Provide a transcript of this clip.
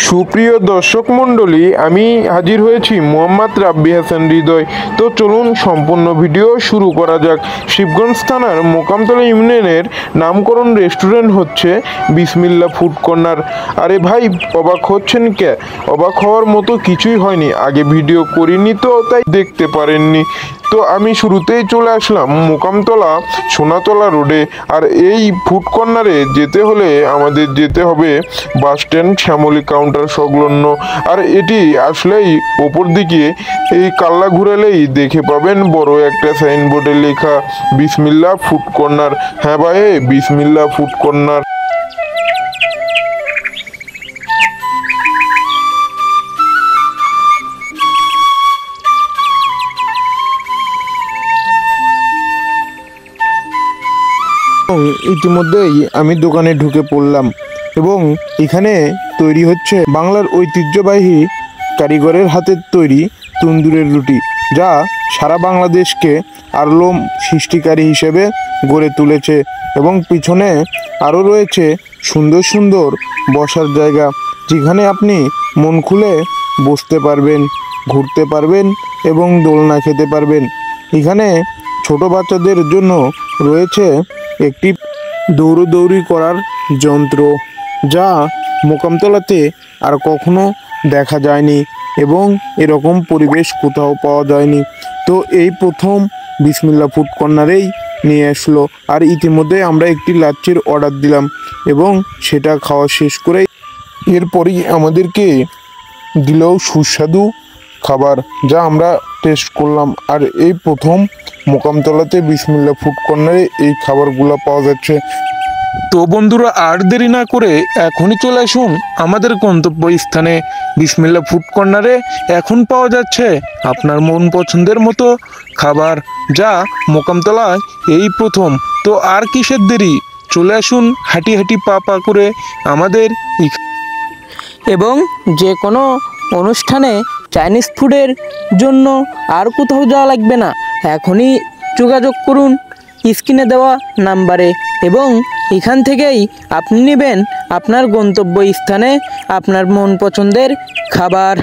সুপ্রিয় দর্শক মণ্ডলী, আমি হাজির হয়েছি মোহাম্মদ রাব্বি হাসান হৃদয়। তো চলুন সম্পূর্ণ ভিডিও শুরু করা যাক। শিবগঞ্জ থানার মোকামতলা ইউনিয়নের নামকরণ রেস্টুরেন্ট হচ্ছে বিসমিল্লাহ ফুড কর্নার। আরে ভাই, অবাক হচ্ছেন কে? অবাক হওয়ার মতো কিছুই হয়নি, আগে ভিডিও করিনি তো তাই দেখতে পারেননি। তো আমি শুরুতেই চলে আসলাম মোকামতলা সোনাতলা রোডে। আর এই ফুড কর্নারে যেতে হলে আমাদের যেতে হবে বাস স্ট্যান্ড শ্যামলী কাউন্টার সংলগ্ন। আর এটি আসলেই ওপর দিকে এই কাল্লা ঘুরালেই দেখে পাবেন বড় একটা সাইনবোর্ডে লেখা বিসমিল্লাহ ফুড কর্নার। হ্যাঁ ভাই, বিসমিল্লাহ ফুড কর্নার। ইতিমধ্যেই আমি দোকানে ঢুকে পড়লাম এবং এখানে তৈরি হচ্ছে বাংলার ঐতিহ্যবাহী কারিগরের হাতের তৈরি তন্দুরের রুটি, যা সারা বাংলাদেশকে আলোড়ন সৃষ্টিকারী হিসেবে গড়ে তুলেছে। এবং পিছনে আরও রয়েছে সুন্দর সুন্দর বসার জায়গা, যেখানে আপনি মন খুলে বসতে পারবেন, ঘুরতে পারবেন এবং দোলনা খেতে পারবেন। এখানে ছোট বাচ্চাদের জন্য রয়েছে একটি দৌড়দৌড়ি করার যন্ত্র, যা মোকামতলাতে আর কখনো দেখা যায়নি এবং এরকম পরিবেশ কোথাও পাওয়া যায়নি। তো এই প্রথম বিসমিল্লাহ ফুড কর্নারেই নিয়ে আসলো। আর ইতিমধ্যে আমরা একটি লাচ্ছির অর্ডার দিলাম এবং সেটা খাওয়া শেষ করে এরপরই আমাদেরকে দিল সুস্বাদু খাবার, যা আমরা টেস্ট করলাম। আর এই প্রথম মোকামতলাতে বিসমিল্লাহ ফুড কর্নারে এই খাবারগুলো পাওয়া যাচ্ছে। তো বন্ধুরা, আর দেরি না করে এখনই চলে আসুন আমাদের গন্তব্যস্থানে বিসমিল্লাহ ফুড কর্নারে। এখন পাওয়া যাচ্ছে আপনার মন পছন্দের মতো খাবার, যা মোকামতলায় এই প্রথম। তো আর কিসের দেরি, চলে আসুন হাঁটি হাঁটি পা পা করে আমাদের। এবং যে কোনো অনুষ্ঠানে চাইনিজ ফুডের জন্য আর কোথাও যাওয়া লাগবে না, এখনই যোগাযোগ করুন স্ক্রিনে দেওয়া নাম্বারে এবং এখান থেকেই আপনি নেবেন আপনার গন্তব্যস্থানে আপনার মন পছন্দের খাবার।